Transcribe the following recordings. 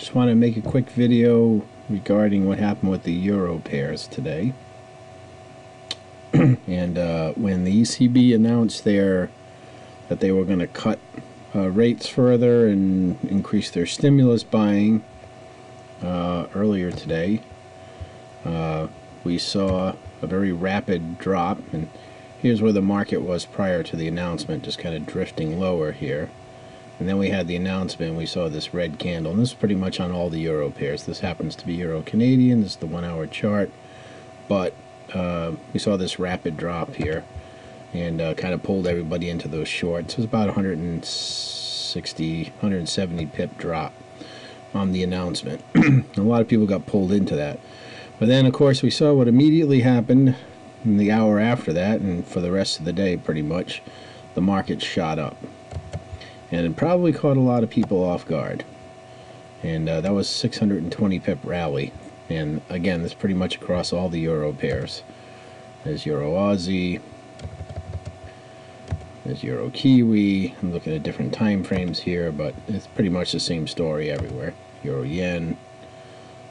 Just want to make a quick video regarding what happened with the euro pairs today. And when the ECB announced that they were going to cut rates further and increase their stimulus buying earlier today, we saw a very rapid drop. And here's where the market was prior to the announcement, just kind of drifting lower here. And then we had the announcement, and we saw this red candle. And this is pretty much on all the euro pairs. This happens to be Euro Canadian. This is the 1 hour chart. But we saw this rapid drop here and kind of pulled everybody into those shorts. It was about 160, 170 pip drop on the announcement. A lot of people got pulled into that. But then, of course, we saw what immediately happened in the hour after that, and for the rest of the day, pretty much, the market shot up. And it probably caught a lot of people off guard. And that was 620 pip rally. And again, this is pretty much across all the euro pairs. There's Euro Aussie. There's Euro Kiwi. I'm looking at different time frames here, but it's pretty much the same story everywhere. Euro Yen.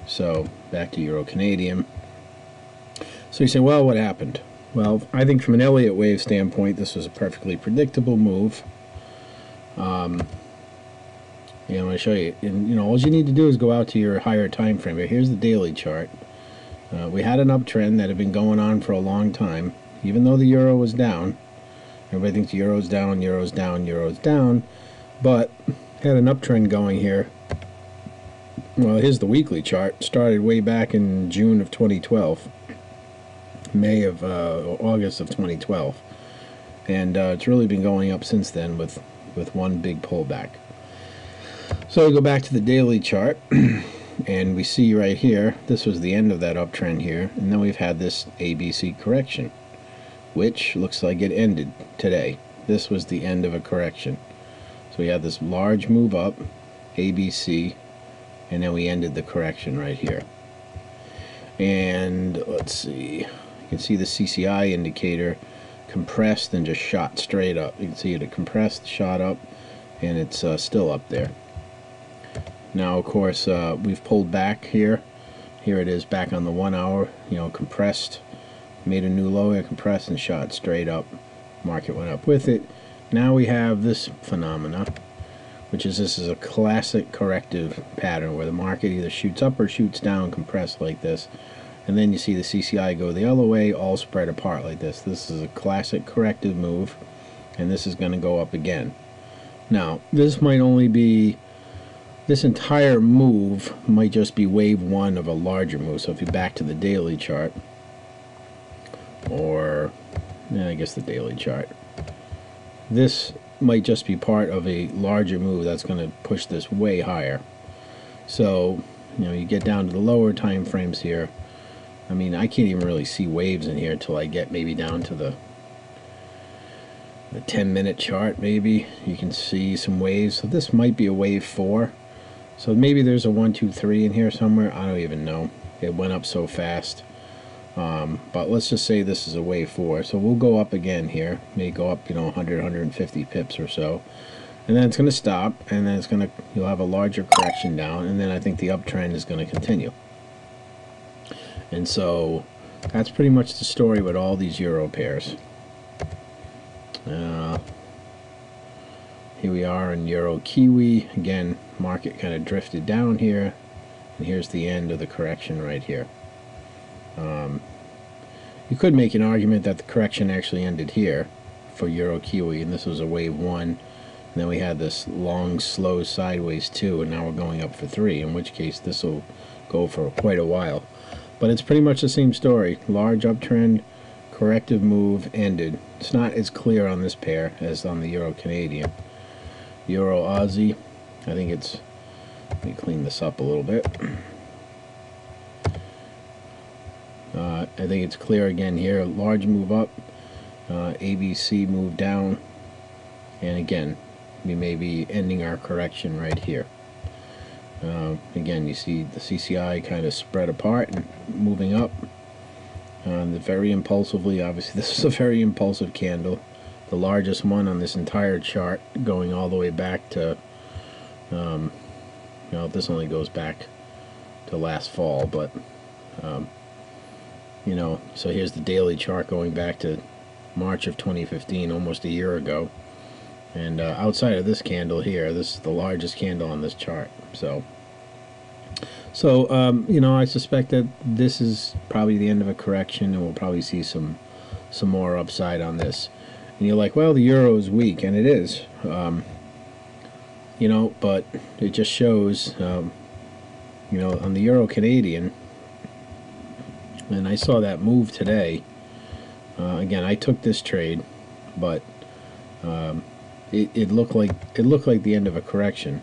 So back to Euro Canadian. So you say, well, what happened? Well, I think from an Elliott wave standpoint, this was a perfectly predictable move. I'm going to show you. And, all you need to do is go out to your higher time frame. Here's the daily chart. We had an uptrend that had been going on for a long time, even though the euro was down. Everybody thinks the euro's down, euro's down, euro's down, but had an uptrend going here. Well, here's the weekly chart. Started way back in June of 2012, August of 2012, and it's really been going up since then with one big pullback. So we go back to the daily chart, and we see right here, this was the end of that uptrend here, and then we've had this ABC correction, which looks like it ended today. This was the end of a correction. So we had this large move up, ABC, and then we ended the correction right here. And let's see, you can see the CCI indicator compressed and just shot straight up. You can see it compressed, shot up, and it's still up there. Now, of course, we've pulled back here. Here it is back on the 1 hour, compressed, made a new low here, compressed, and shot straight up. Market went up with it. Now we have this phenomena, which is this is a classic corrective pattern where the market either shoots up or shoots down, compressed like this. And then you see the CCI go the other way, all spread apart like this. This is a classic corrective move, and this is going to go up again. Now, this might only be, this entire move might just be wave one of a larger move. So if you back to the daily chart, or I guess the daily chart, this might just be part of a larger move that's going to push this way higher. So, you get down to the lower time frames here. I mean, I can't even really see waves in here till I get maybe down to the 10-minute chart. Maybe you can see some waves. So this might be a wave 4. So maybe there's a 1, 2, 3 in here somewhere. I don't even know. It went up so fast. But let's just say this is a wave 4. So we'll go up again here. May go up, 100, 150 pips or so. And then it's going to stop, and then you'll have a larger correction down, and then I think the uptrend is going to continue. And so that's pretty much the story with all these euro pairs. Here we are in Euro Kiwi. Again, market kind of drifted down here, and here's the end of the correction right here. You could make an argument that the correction actually ended here for Euro Kiwi, and this was a wave 1, and then we had this long, slow sideways 2, and now we're going up for 3, in which case this will go for quite a while. But it's pretty much the same story. Large uptrend, corrective move, ended. It's not as clear on this pair as on the Euro Canadian. Euro Aussie, I think it's, let me clean this up a little bit. I think it's clear again here. Large move up, ABC move down, and again, we may be ending our correction right here. Again, you see the CCI kind of spread apart and moving up very impulsively. Obviously, this is a very impulsive candle, the largest one on this entire chart, going all the way back to You know, this only goes back to last fall, but you know, so here's the daily chart going back to March of 2015, almost a year ago. And outside of this candle here, this is the largest candle on this chart. So you know, I suspect that this is probably the end of a correction, and we'll probably see some more upside on this. And you're like, well, the euro is weak, and it is. You know, but it just shows, you know, on the euro Canadian, and I saw that move today. Again, I took this trade, but it looked like the end of a correction.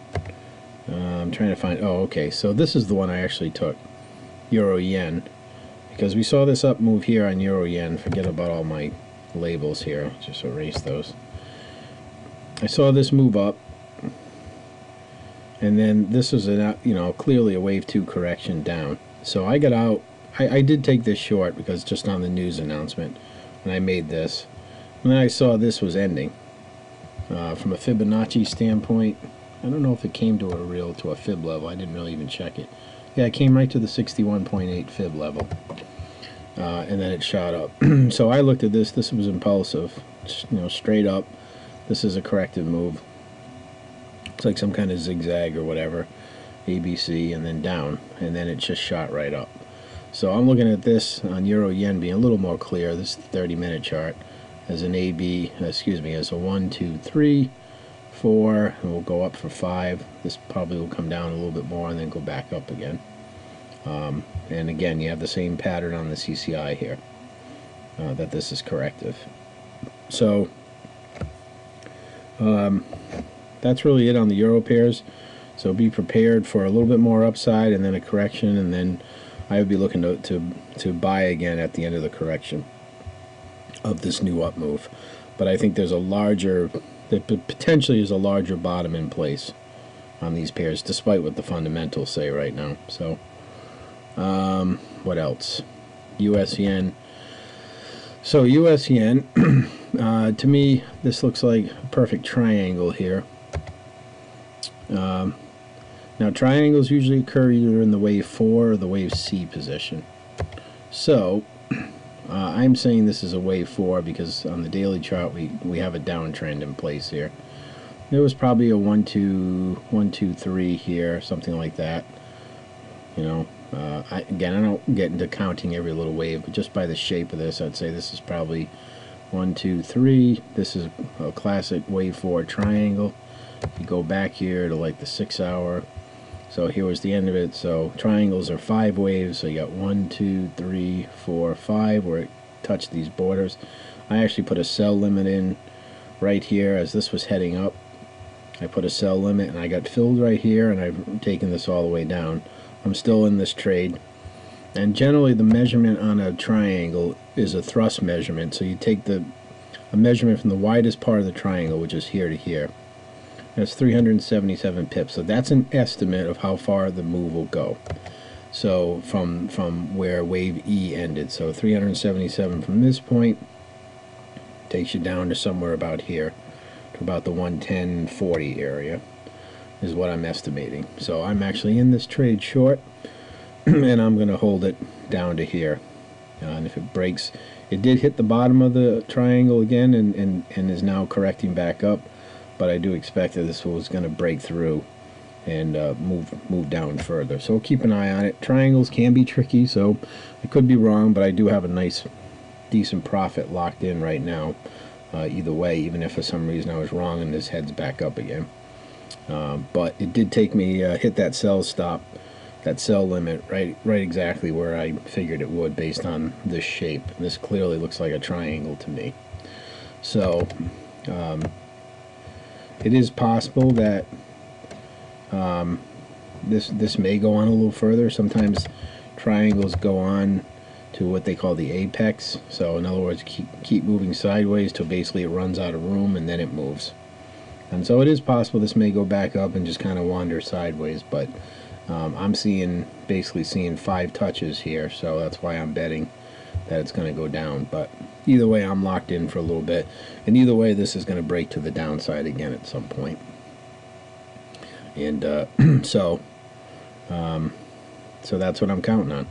I'm trying to find. Oh, okay. So this is the one I actually took, euro yen, because we saw this up move here on euro yen. Forget about all my labels here. Just erase those. I saw this move up, and then this was a, you know, clearly a wave 2 correction down. So I got out. I did take this short because just on the news announcement, and I made this. And then I saw this was ending. From a Fibonacci standpoint, I don't know if it came to a fib level. I didn't really even check it. Yeah, it came right to the 61.8 fib level, and then it shot up. So I looked at this. This was impulsive, you know, straight up. This is a corrective move. It's like some kind of zigzag or whatever, ABC, and then down, and then it just shot right up. So I'm looking at this on euro yen being a little more clear. This 30-minute chart as an AB, excuse me, as a 1, 2, 3, 4, and we'll go up for 5. This probably will come down a little bit more and then go back up again. And again, you have the same pattern on the CCI here, that this is corrective. So that's really it on the euro pairs. So be prepared for a little bit more upside and then a correction, and then I would be looking to buy again at the end of the correction of this new up move. But I think there's a larger, there potentially is a larger bottom in place on these pairs, despite what the fundamentals say right now. So what else? US yen. So US yen, to me, this looks like a perfect triangle here. Now triangles usually occur either in the wave 4 or the wave C position. So I'm saying this is a wave 4 because on the daily chart we have a downtrend in place here. There was probably a 1, 2, 1, 2, 3 here, something like that. You know, again, I don't get into counting every little wave, but just by the shape of this, I'd say this is probably 1, 2, 3. This is a classic wave 4 triangle. If you go back here to like the 6 hour, so here was the end of it. So triangles are 5 waves, so you got 1, 2, 3, 4, 5 where it touched these borders. I actually put a sell limit in right here as this was heading up. I put a sell limit and I got filled right here, and I've taken this all the way down. I'm still in this trade, and generally the measurement on a triangle is a thrust measurement. So you take a measurement from the widest part of the triangle, which is here to here. That's 377 pips. So that's an estimate of how far the move will go. So from where wave E ended. So 377 from this point takes you down to somewhere about here, to about the 110.40 area is what I'm estimating. So I'm actually in this trade short, and I'm going to hold it down to here. And if it breaks, it did hit the bottom of the triangle again and is now correcting back up. But I do expect that this was going to break through and move down further. So keep an eye on it. Triangles can be tricky, so I could be wrong, but I do have a nice, decent profit locked in right now. Either way, even if for some reason I was wrong and this heads back up again. But it did take me hit that sell stop, that sell limit right exactly where I figured it would based on this shape. This clearly looks like a triangle to me. So it is possible that this may go on a little further. Sometimes triangles go on to what they call the apex. So in other words, keep moving sideways till basically it runs out of room and then it moves. And so it is possible this may go back up and just kind of wander sideways, but I'm basically seeing 5 touches here, so that's why I'm betting that it's going to go down. But either way, I'm locked in for a little bit, and either way, this is going to break to the downside again at some point. And so So that's what I'm counting on.